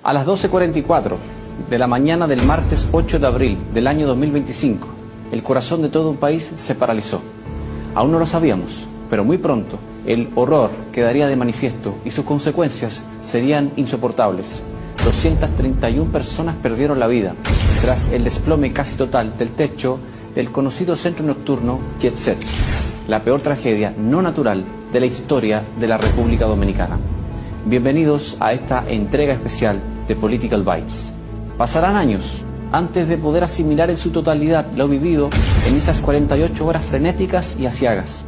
A las 12:44 de la mañana del martes 8 de abril del año 2025, el corazón de todo un país se paralizó. Aún no lo sabíamos, pero muy pronto el horror quedaría de manifiesto y sus consecuencias serían insoportables. 231 personas perdieron la vida tras el desplome casi total del techo del conocido centro nocturno Jet Set, la peor tragedia no natural de la historia de la República Dominicana. Bienvenidos a esta entrega especial de Political Bytes. Pasarán años antes de poder asimilar en su totalidad lo vivido en esas 48 horas frenéticas y aciagas,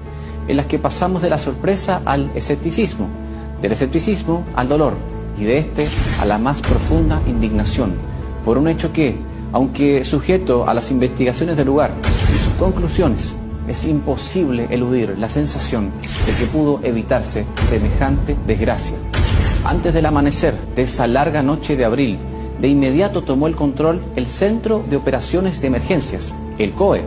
en las que pasamos de la sorpresa al escepticismo, del escepticismo al dolor y de este a la más profunda indignación por un hecho que, aunque sujeto a las investigaciones del lugar y sus conclusiones, es imposible eludir la sensación de que pudo evitarse semejante desgracia. Antes del amanecer de esa larga noche de abril, de inmediato tomó el control el Centro de Operaciones de Emergencias, el COE,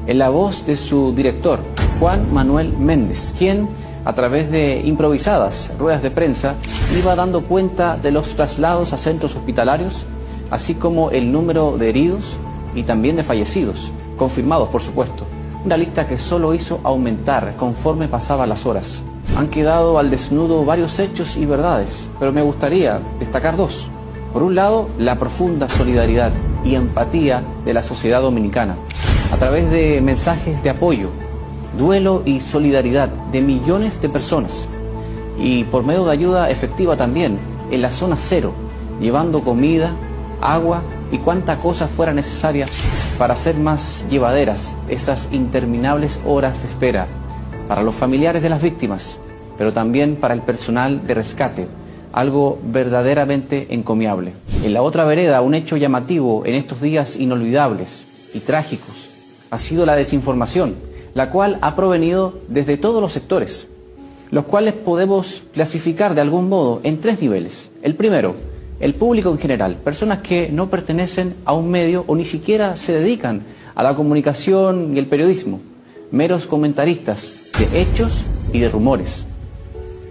en la voz de su director, Juan Manuel Méndez, quien, a través de improvisadas ruedas de prensa, iba dando cuenta de los traslados a centros hospitalarios, así como el número de heridos y también de fallecidos, confirmados por supuesto. Una lista que solo hizo aumentar conforme pasaban las horas. Han quedado al desnudo varios hechos y verdades, pero me gustaría destacar dos. Por un lado, la profunda solidaridad y empatía de la sociedad dominicana, a través de mensajes de apoyo, duelo y solidaridad de millones de personas, y por medio de ayuda efectiva también en la zona cero, llevando comida, agua y cuanta cosa fuera necesaria para hacer más llevaderas esas interminables horas de espera para los familiares de las víctimas, pero también para el personal de rescate, algo verdaderamente encomiable. En la otra vereda, un hecho llamativo en estos días inolvidables y trágicos ha sido la desinformación, la cual ha provenido desde todos los sectores, los cuales podemos clasificar de algún modo en tres niveles. El primero, el público en general, personas que no pertenecen a un medio o ni siquiera se dedican a la comunicación y el periodismo, meros comentaristas de hechos y de rumores.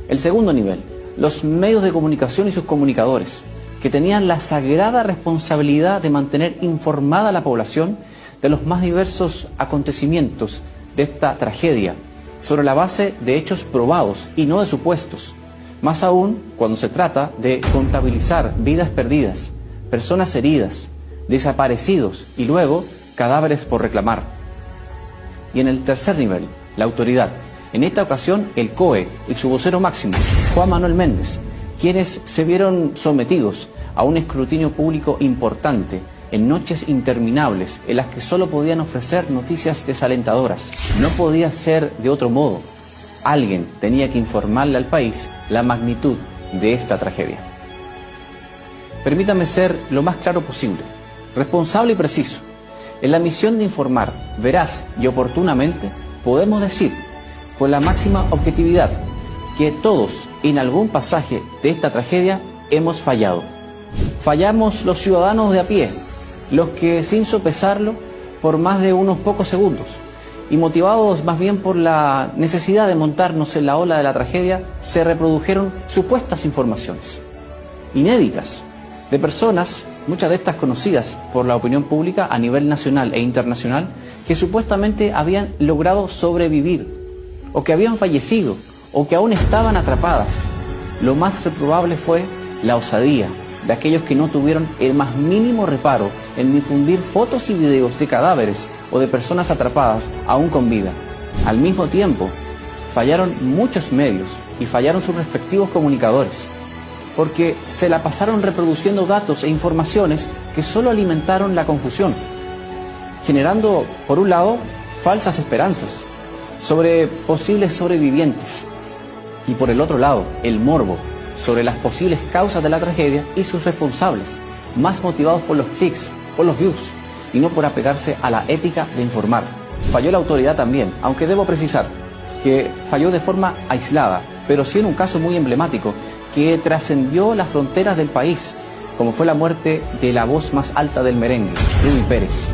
El segundo nivel, los medios de comunicación y sus comunicadores, que tenían la sagrada responsabilidad de mantener informada a la población de los más diversos acontecimientos de esta tragedia, sobre la base de hechos probados y no de supuestos, más aún cuando se trata de contabilizar vidas perdidas, personas heridas, desaparecidos y luego cadáveres por reclamar. Y en el tercer nivel, la autoridad, en esta ocasión el COE y su vocero máximo, Juan Manuel Méndez, quienes se vieron sometidos a un escrutinio público importante en noches interminables en las que solo podían ofrecer noticias desalentadoras. No podía ser de otro modo. Alguien tenía que informarle al país la magnitud de esta tragedia. Permítame ser lo más claro posible, responsable y preciso. En la misión de informar veraz y oportunamente, podemos decir con la máxima objetividad que todos en algún pasaje de esta tragedia hemos fallado. Fallamos los ciudadanos de a pie, los que sin sopesarlo por más de unos pocos segundos y motivados más bien por la necesidad de montarnos en la ola de la tragedia, se reprodujeron supuestas informaciones inéditas de personas, muchas de estas conocidas por la opinión pública a nivel nacional e internacional, que supuestamente habían logrado sobrevivir o que habían fallecido o que aún estaban atrapadas. Lo más reprobable fue la osadía de aquellos que no tuvieron el más mínimo reparo en difundir fotos y videos de cadáveres o de personas atrapadas aún con vida. Al mismo tiempo, fallaron muchos medios y fallaron sus respectivos comunicadores, porque se la pasaron reproduciendo datos e informaciones que solo alimentaron la confusión, generando, por un lado, falsas esperanzas sobre posibles sobrevivientes y por el otro lado, el morbo sobre las posibles causas de la tragedia y sus responsables, más motivados por los clics, por los views y no por apegarse a la ética de informar. Falló la autoridad también, aunque debo precisar que falló de forma aislada, pero sí en un caso muy emblemático que trascendió las fronteras del país, como fue la muerte de la voz más alta del merengue, Ruby Pérez,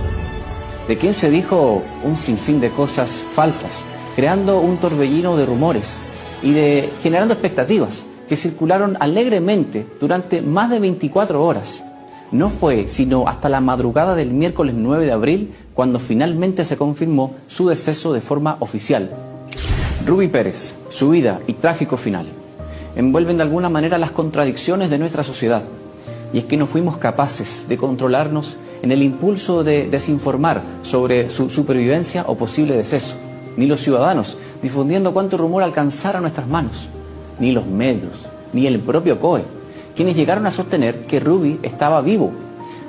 de quien se dijo un sinfín de cosas falsas, creando un torbellino de rumores y generando expectativas que circularon alegremente durante más de 24 horas. No fue sino hasta la madrugada del miércoles 9 de abril cuando finalmente se confirmó su deceso de forma oficial. Ruby Pérez, su vida y trágico final, envuelven de alguna manera las contradicciones de nuestra sociedad. Y es que no fuimos capaces de controlarnos en el impulso de desinformar sobre su supervivencia o posible deceso, ni los ciudadanos difundiendo cuánto rumor alcanzara nuestras manos, ni los medios, ni el propio COE, quienes llegaron a sostener que Ruby estaba vivo,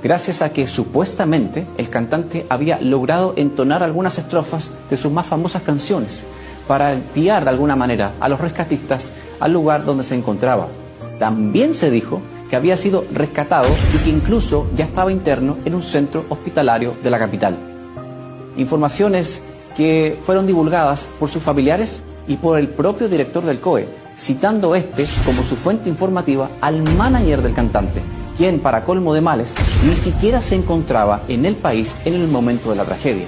gracias a que supuestamente el cantante había logrado entonar algunas estrofas de sus más famosas canciones para guiar de alguna manera a los rescatistas al lugar donde se encontraba. También se dijo que había sido rescatado y que incluso ya estaba interno en un centro hospitalario de la capital. Informaciones que fueron divulgadas por sus familiares y por el propio director del COE, citando como su fuente informativa al manager del cantante, quien, para colmo de males, ni siquiera se encontraba en el país en el momento de la tragedia.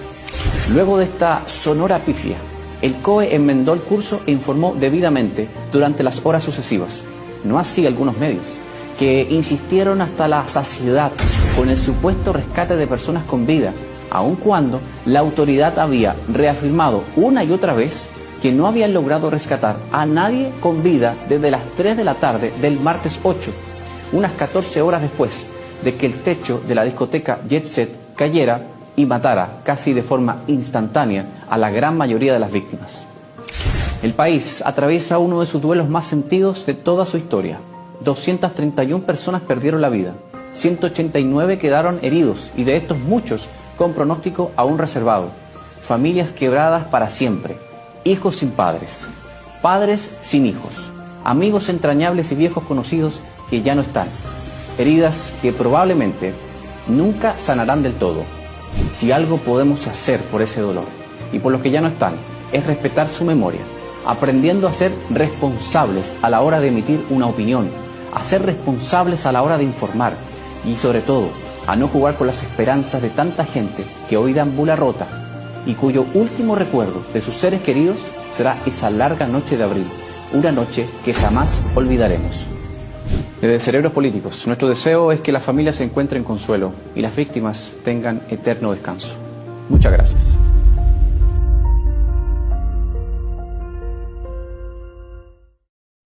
Luego de esta sonora pifia, el COE enmendó el curso e informó debidamente durante las horas sucesivas. No así algunos medios, que insistieron hasta la saciedad con el supuesto rescate de personas con vida, aun cuando la autoridad había reafirmado una y otra vez que no habían logrado rescatar a nadie con vida desde las 3 de la tarde del martes 8, unas 14 horas después de que el techo de la discoteca Jet Set cayera y matara casi de forma instantánea a la gran mayoría de las víctimas. El país atraviesa uno de sus duelos más sentidos de toda su historia. 231 personas perdieron la vida, 189 quedaron heridos y de estos muchos con pronóstico aún reservado. Familias quebradas para siempre, hijos sin padres, padres sin hijos, amigos entrañables y viejos conocidos que ya no están, heridas que probablemente nunca sanarán del todo. Si algo podemos hacer por ese dolor y por los que ya no están, es respetar su memoria, aprendiendo a ser responsables a la hora de emitir una opinión, a ser responsables a la hora de informar y sobre todo a no jugar con las esperanzas de tanta gente que hoy deambula rota y cuyo último recuerdo de sus seres queridos será esa larga noche de abril, una noche que jamás olvidaremos. Desde Cerebros Políticos, nuestro deseo es que las familias se encuentren consuelo y las víctimas tengan eterno descanso. Muchas gracias.